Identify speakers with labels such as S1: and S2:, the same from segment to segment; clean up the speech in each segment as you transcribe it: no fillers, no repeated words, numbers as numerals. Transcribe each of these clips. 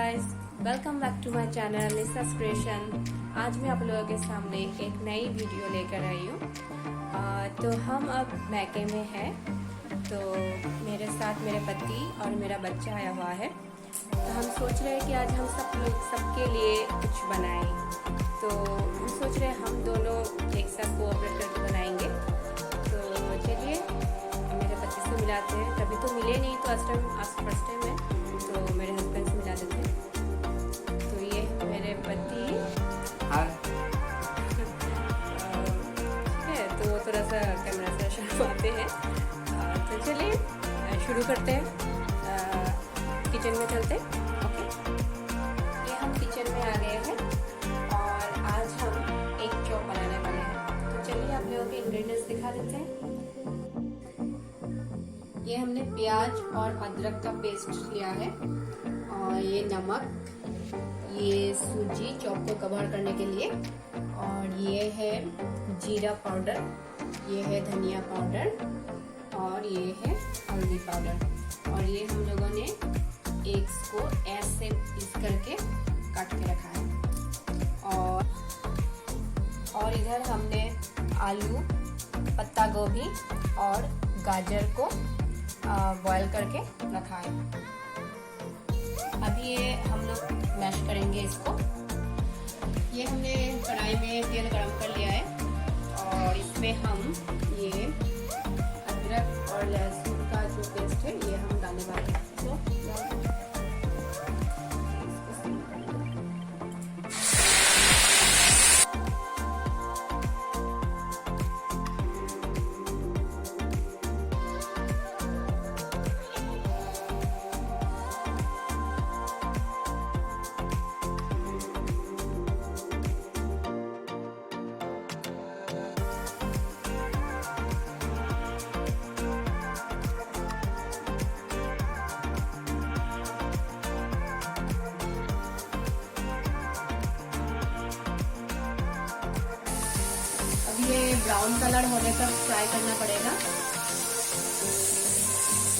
S1: Guys, welcome back to my channel इस creation. आज मैं आप लोगों के सामने एक नई वीडियो लेकर आई हूँ। तो हम अब मैके में हैं, तो मेरे साथ मेरे पति और मेरा बच्चा आया हुआ है। तो हम सोच रहे हैं कि आज हम सबके लिए कुछ बनाएं। तो हम सोच रहे हैं हम दोनों एक साथ कोऑपरेट करके बनाएंगे। तो चलिए मेरे पति से मिलाते हैं। कभी तो मिले नहीं, तो आज फर्स्ट टाइम है, तो मेरे हस्बैंड से मिला देते हैं। तो ये मेरे पति है, तो वो थोड़ा सा कैमरा से शर्माते हैं। तो चलिए शुरू करते हैं, किचन में चलते हैं। ओके, ये हम किचन में आ गए हैं और आज हम एक चॉप बनाने वाले हैं। तो चलिए आप लोगों के इंग्रेडिएंट्स दिखा देते हैं। ये हमने प्याज और अदरक का पेस्ट लिया है, और ये नमक, ये सूजी चॉप को कवर करने के लिए, और ये है जीरा पाउडर, ये है धनिया पाउडर, और ये है हल्दी पाउडर। और ये हम लोगों ने एग्स को ऐसे पीस करके काट के रखा है। और इधर हमने आलू, पत्ता गोभी और गाजर को बॉईल करके रखा है। अभी ये हम लोग मैश करेंगे इसको। ये हमने कढ़ाई में तेल गरम कर लिया है, और इसमें हम ये अदरक और लहसुन का जो पेस्ट है ये हम डालने वाले हैं। ये ब्राउन कलर होने तक फ्राई करना पड़ेगा।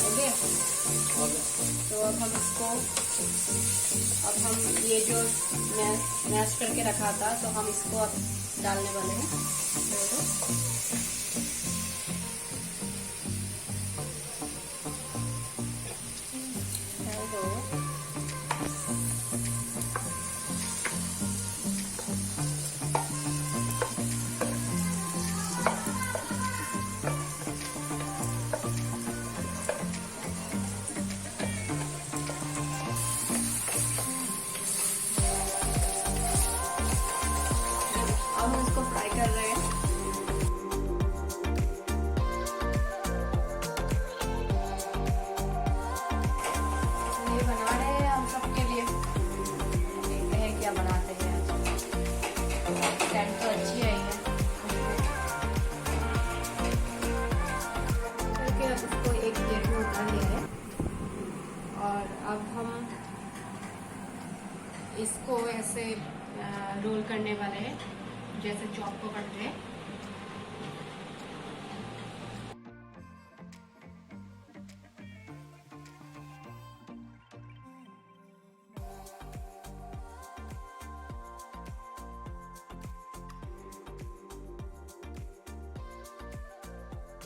S1: ओके, तो अब हम ये जो मैश करके रखा था, तो हम इसको अब डालने वाले हैं। हम इसको फ्राई कर रहे हैं। ये बना रहे हैं हम सबके लिए। देखते हैं क्या बनाते हैं। सेंट तो अच्छी आई है। करके अब इसको एक प्लेट में उतार लिया है, और अब हम इसको ऐसे रोल करने वाले हैं, जैसे चॉप को करते हैं।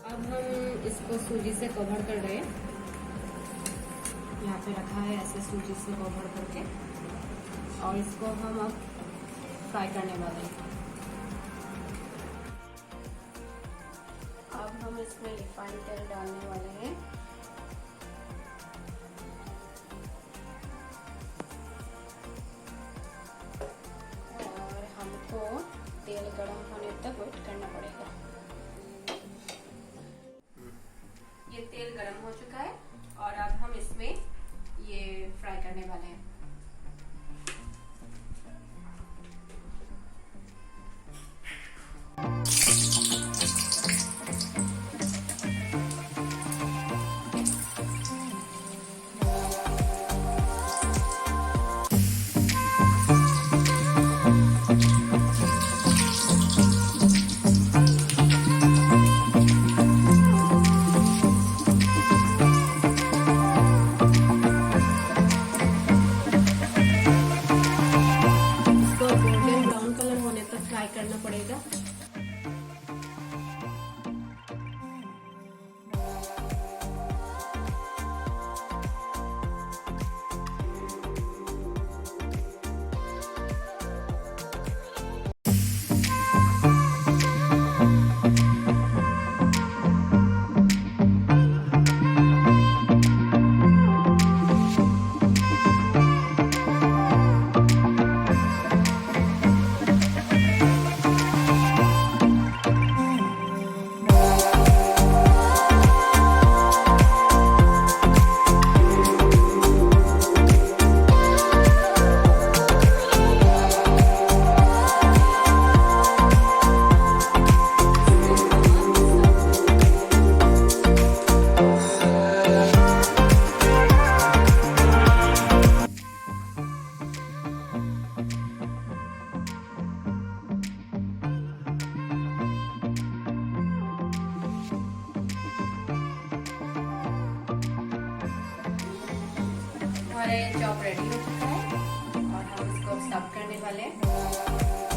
S1: अब हम इसको सूजी से कवर कर रहे हैं। यहाँ पे रखा है ऐसे सूजी से कवर करके, और इसको हम अब फ्राई करने वाले हैं। अब हम इसमें रिफाइंड तेल डालने वाले हैं। और हमको तेल गर्म होने तक वेट करना पड़ेगा। ये तेल गर्म हो चुका है, और अब हम इसमें ये फ्राई करने वाले हैं। हमारा ये चॉप रेडी हो चुका है और हम इसको सर्व करने वाले हैं।